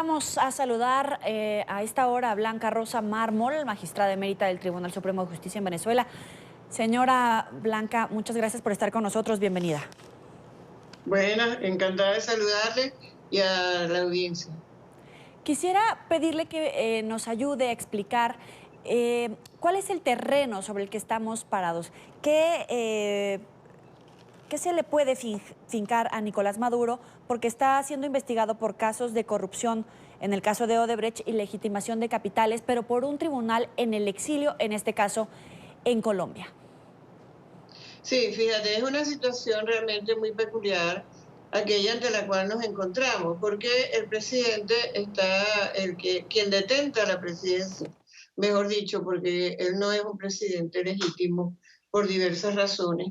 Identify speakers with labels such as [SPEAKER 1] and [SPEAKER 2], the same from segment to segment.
[SPEAKER 1] Vamos a saludar a esta hora a Blanca Rosa Mármol, magistrada emérita del Tribunal Supremo de Justicia en Venezuela. Señora Blanca, muchas gracias por estar con nosotros. Bienvenida.
[SPEAKER 2] Buenas, encantada de saludarle y a la audiencia.
[SPEAKER 1] Quisiera pedirle que nos ayude a explicar cuál es el terreno sobre el que estamos parados. ¿Qué se le puede fincar a Nicolás Maduro? Porque está siendo investigado por casos de corrupción en el caso de Odebrecht y legitimación de capitales, pero por un tribunal en el exilio, en este caso en Colombia.
[SPEAKER 2] Sí, fíjate, es una situación realmente muy peculiar, aquella ante la cual nos encontramos, porque el presidente está, quien detenta la presidencia, mejor dicho, porque él no es un presidente legítimo por diversas razones,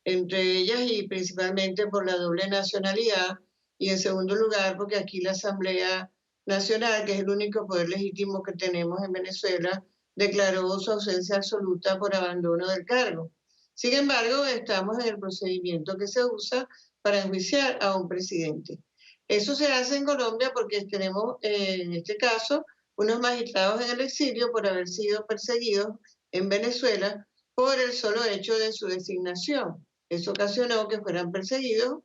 [SPEAKER 2] entre ellas y principalmente por la doble nacionalidad, y en segundo lugar, porque aquí la Asamblea Nacional, que es el único poder legítimo que tenemos en Venezuela, declaró su ausencia absoluta por abandono del cargo. Sin embargo, estamos en el procedimiento que se usa para enjuiciar a un presidente. Eso se hace en Colombia porque tenemos, en este caso, unos magistrados en el exilio por haber sido perseguidos en Venezuela por el solo hecho de su designación. Eso ocasionó que fueran perseguidos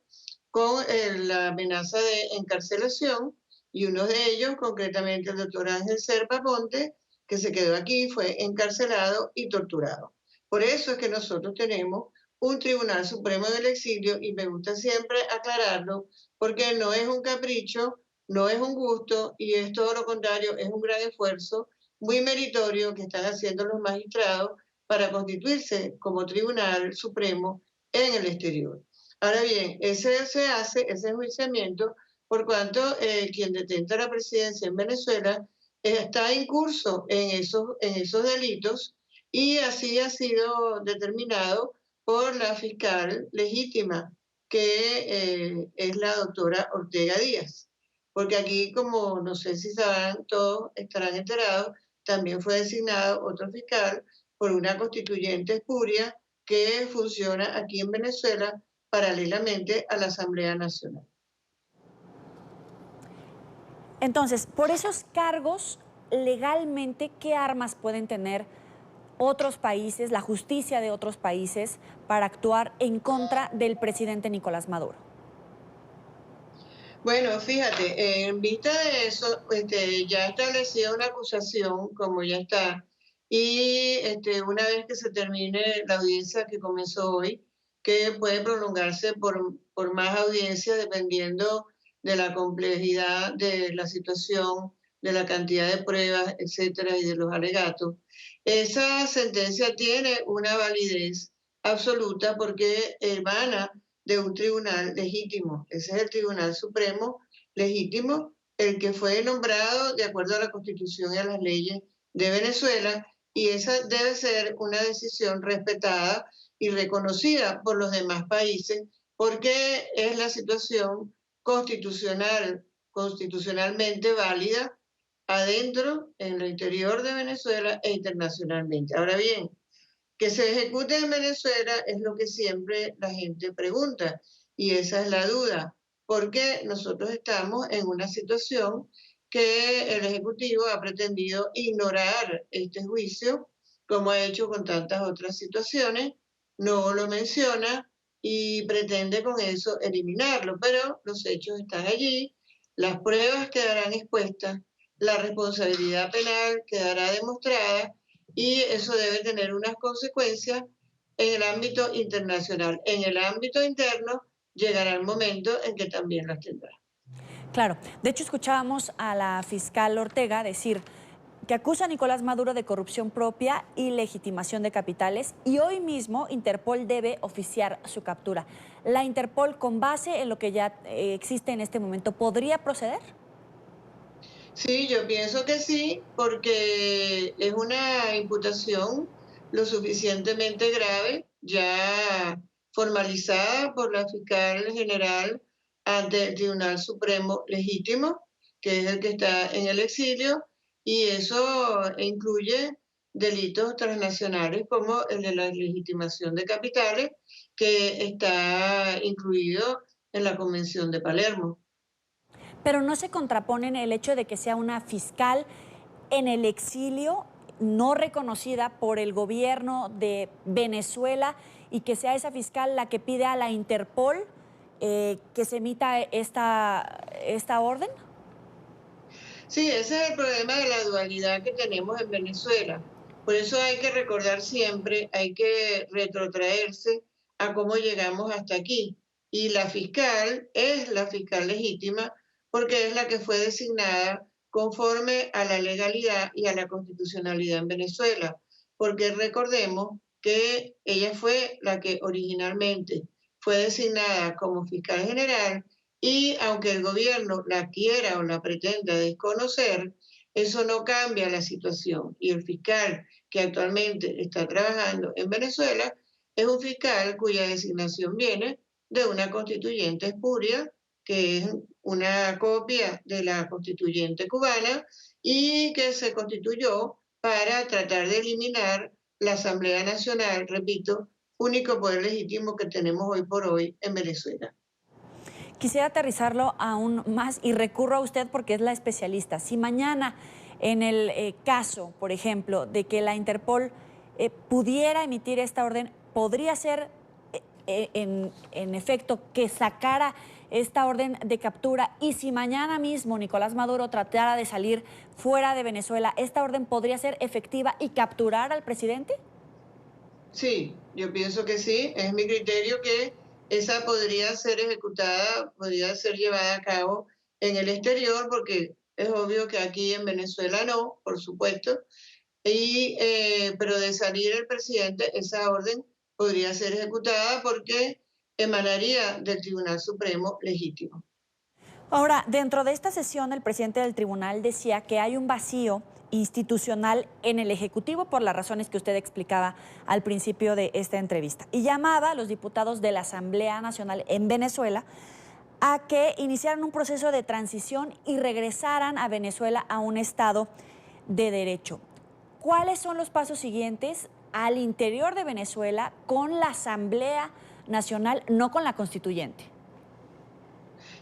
[SPEAKER 2] con la amenaza de encarcelación, y uno de ellos, concretamente el doctor Ángel Serpa Ponte, que se quedó aquí, fue encarcelado y torturado. Por eso es que nosotros tenemos un Tribunal Supremo del Exilio, y me gusta siempre aclararlo, porque no es un capricho, no es un gusto, y es todo lo contrario, es un gran esfuerzo muy meritorio que están haciendo los magistrados para constituirse como Tribunal Supremo en el exterior. Ahora bien, ese enjuiciamiento, por cuanto quien detenta la presidencia en Venezuela está incurso en esos delitos, y así ha sido determinado por la fiscal legítima, que es la doctora Ortega Díaz. Porque aquí, como no sé si sabrán, todos estarán enterados, también fue designado otro fiscal por una constituyente espuria que funciona aquí en Venezuela paralelamente a la Asamblea Nacional.
[SPEAKER 1] Entonces, por esos cargos, legalmente, ¿qué armas pueden tener otros países, la justicia de otros países, para actuar en contra del presidente Nicolás Maduro?
[SPEAKER 2] Bueno, fíjate, en vista de eso, ya establecida una acusación, como ya está, y una vez que se termine la audiencia que comenzó hoy, que puede prolongarse por más audiencias dependiendo de la complejidad de la situación, de la cantidad de pruebas, etcétera, y de los alegatos, esa sentencia tiene una validez absoluta porque emana de un tribunal legítimo. Ese es el Tribunal Supremo legítimo, el que fue nombrado de acuerdo a la Constitución y a las leyes de Venezuela, y esa debe ser una decisión respetada y reconocida por los demás países, porque es la situación constitucionalmente válida adentro, en el interior de Venezuela e internacionalmente. Ahora bien, que se ejecute en Venezuela es lo que siempre la gente pregunta, y esa es la duda, porque nosotros estamos en una situación que el Ejecutivo ha pretendido ignorar este juicio, como ha hecho con tantas otras situaciones, no lo menciona y pretende con eso eliminarlo, pero los hechos están allí, las pruebas quedarán expuestas, la responsabilidad penal quedará demostrada, y eso debe tener unas consecuencias en el ámbito internacional. En el ámbito interno llegará el momento en que también las tendrá.
[SPEAKER 1] Claro, de hecho escuchábamos a la fiscal Ortega decir que acusa a Nicolás Maduro de corrupción propia y legitimación de capitales, y hoy mismo Interpol debe oficiar su captura. ¿La Interpol, con base en lo que ya existe en este momento, podría proceder?
[SPEAKER 2] Sí, yo pienso que sí, porque es una imputación lo suficientemente grave, ya formalizada por la fiscal general ante el Tribunal Supremo legítimo, que es el que está en el exilio, y eso incluye delitos transnacionales como el de la legitimación de capitales, que está incluido en la Convención de Palermo.
[SPEAKER 1] Pero no se contraponen el hecho de que sea una fiscal en el exilio, no reconocida por el gobierno de Venezuela, y que sea esa fiscal la que pide a la Interpol que se emita esta orden.
[SPEAKER 2] Sí, ese es el problema de la dualidad que tenemos en Venezuela. Por eso hay que recordar siempre, hay que retrotraerse a cómo llegamos hasta aquí. Y la fiscal es la fiscal legítima porque es la que fue designada conforme a la legalidad y a la constitucionalidad en Venezuela. Porque recordemos que ella fue la que originalmente fue designada como fiscal general y aunque el gobierno la quiera o la pretenda desconocer, eso no cambia la situación. Y el fiscal que actualmente está trabajando en Venezuela es un fiscal cuya designación viene de una constituyente espuria, que es una copia de la constituyente cubana y que se constituyó para tratar de eliminar la Asamblea Nacional, repito, único poder legítimo que tenemos hoy por hoy en Venezuela.
[SPEAKER 1] Quisiera aterrizarlo aún más y recurro a usted porque es la especialista. Si mañana, en el caso, por ejemplo, de que la Interpol pudiera emitir esta orden, podría ser en efecto que sacara esta orden de captura, y si mañana mismo Nicolás Maduro tratara de salir fuera de Venezuela, ¿esta orden podría ser efectiva y capturar al presidente?
[SPEAKER 2] Sí, yo pienso que sí. Es mi criterio que esa podría ser ejecutada, podría ser llevada a cabo en el exterior, porque es obvio que aquí en Venezuela no, por supuesto. Pero de salir el presidente, esa orden podría ser ejecutada porque emanaría del Tribunal Supremo legítimo.
[SPEAKER 1] Ahora, dentro de esta sesión, el presidente del tribunal decía que hay un vacío institucional en el Ejecutivo por las razones que usted explicaba al principio de esta entrevista, y llamaba a los diputados de la Asamblea Nacional en Venezuela a que iniciaran un proceso de transición y regresaran a Venezuela a un Estado de derecho. ¿Cuáles son los pasos siguientes al interior de Venezuela con la Asamblea Nacional, no con la Constituyente?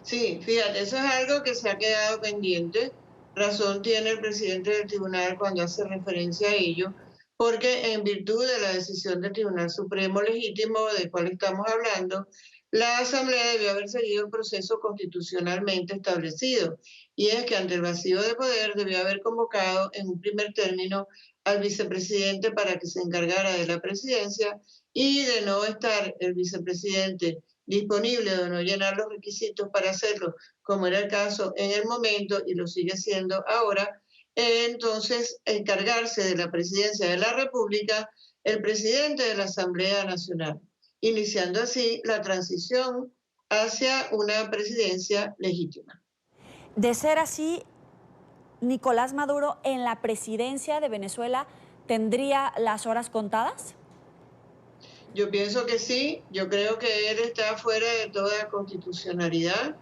[SPEAKER 2] Sí, fíjate, eso es algo que se ha quedado pendiente. Razón tiene el presidente del tribunal cuando hace referencia a ello, porque en virtud de la decisión del Tribunal Supremo Legítimo, del cual estamos hablando, la Asamblea debió haber seguido el proceso constitucionalmente establecido, y es que ante el vacío de poder debió haber convocado en un primer término al vicepresidente para que se encargara de la presidencia, y de no estar el vicepresidente disponible o no llenar los requisitos para hacerlo, como era el caso en el momento y lo sigue siendo ahora, entonces encargarse de la presidencia de la República el presidente de la Asamblea Nacional, iniciando así la transición hacia una presidencia legítima.
[SPEAKER 1] De ser así, Nicolás Maduro en la presidencia de Venezuela tendría las horas contadas.
[SPEAKER 2] Yo pienso que sí, yo creo que él está fuera de toda constitucionalidad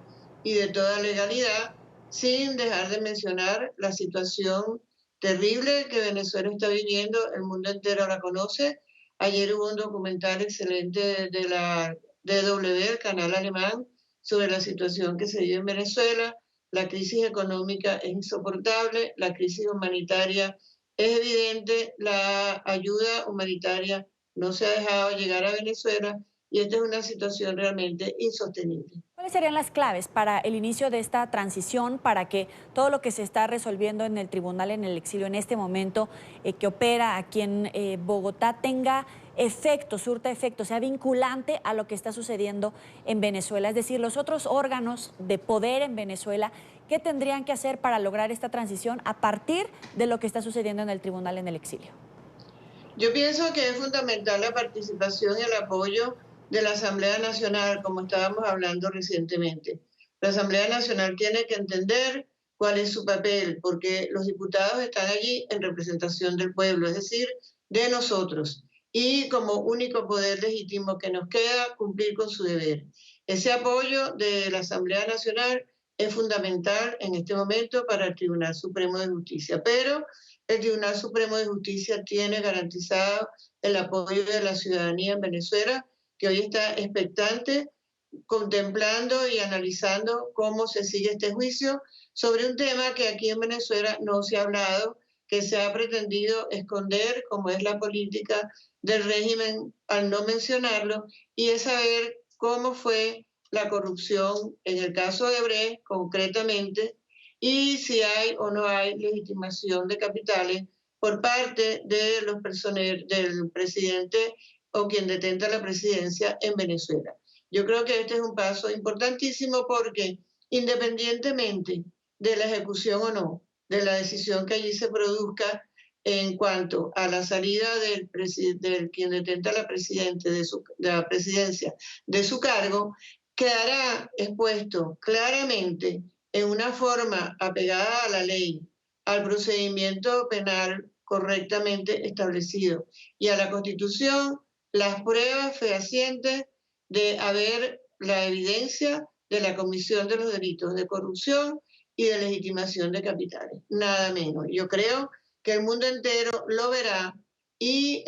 [SPEAKER 2] y de toda legalidad, sin dejar de mencionar la situación terrible que Venezuela está viviendo, el mundo entero la conoce. Ayer hubo un documental excelente de la DW, el canal alemán, sobre la situación que se vive en Venezuela. La crisis económica es insoportable, la crisis humanitaria es evidente, la ayuda humanitaria no se ha dejado llegar a Venezuela y esta es una situación realmente insostenible.
[SPEAKER 1] ¿Cuáles serían las claves para el inicio de esta transición, para que todo lo que se está resolviendo en el tribunal en el exilio en este momento, que opera aquí en Bogotá, tenga efecto, surta efecto, sea vinculante a lo que está sucediendo en Venezuela? Es decir, los otros órganos de poder en Venezuela, ¿qué tendrían que hacer para lograr esta transición a partir de lo que está sucediendo en el tribunal en el exilio?
[SPEAKER 2] Yo pienso que es fundamental la participación y el apoyo de la Asamblea Nacional, como estábamos hablando recientemente. La Asamblea Nacional tiene que entender cuál es su papel, porque los diputados están allí en representación del pueblo, es decir, de nosotros, y como único poder legítimo que nos queda cumplir con su deber. Ese apoyo de la Asamblea Nacional es fundamental en este momento para el Tribunal Supremo de Justicia, pero el Tribunal Supremo de Justicia tiene garantizado el apoyo de la ciudadanía en Venezuela, que hoy está expectante contemplando y analizando cómo se sigue este juicio sobre un tema que aquí en Venezuela no se ha hablado, que se ha pretendido esconder, como es la política del régimen al no mencionarlo, y es saber cómo fue la corrupción en el caso de Brecht concretamente, y si hay o no hay legitimación de capitales por parte de los del presidente o quien detenta la presidencia en Venezuela. Yo creo que este es un paso importantísimo porque independientemente de la ejecución o no, de la decisión que allí se produzca en cuanto a la salida del quien detenta la presidencia de su cargo, quedará expuesto claramente en una forma apegada a la ley, al procedimiento penal correctamente establecido y a la Constitución, las pruebas fehacientes de haber la evidencia de la comisión de los delitos de corrupción y de legitimación de capitales, nada menos. Yo creo que el mundo entero lo verá y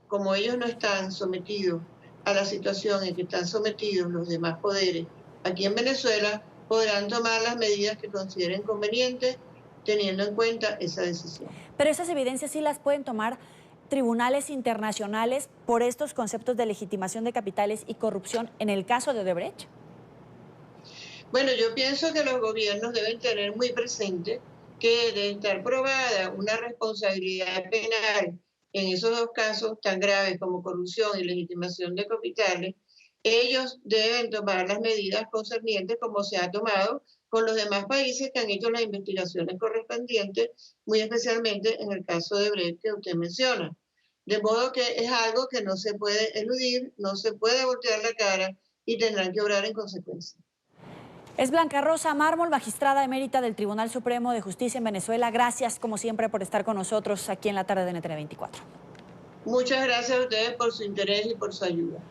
[SPEAKER 2] como ellos no están sometidos a la situación en que están sometidos los demás poderes aquí en Venezuela, podrán tomar las medidas que consideren convenientes teniendo en cuenta esa decisión.
[SPEAKER 1] Pero esas evidencias sí las pueden tomar tribunales internacionales por estos conceptos de legitimación de capitales y corrupción en el caso de Odebrecht.
[SPEAKER 2] Bueno, yo pienso que los gobiernos deben tener muy presente que de estar probada una responsabilidad penal en esos dos casos tan graves como corrupción y legitimación de capitales, ellos deben tomar las medidas concernientes como se ha tomado con los demás países que han hecho las investigaciones correspondientes, muy especialmente en el caso de Brecht que usted menciona. De modo que es algo que no se puede eludir, no se puede voltear la cara y tendrán que obrar en consecuencia.
[SPEAKER 1] Es Blanca Rosa Mármol, magistrada emérita del Tribunal Supremo de Justicia en Venezuela. Gracias, como siempre, por estar con nosotros aquí en la tarde de NTN 24.
[SPEAKER 2] Muchas gracias a ustedes por su interés y por su ayuda.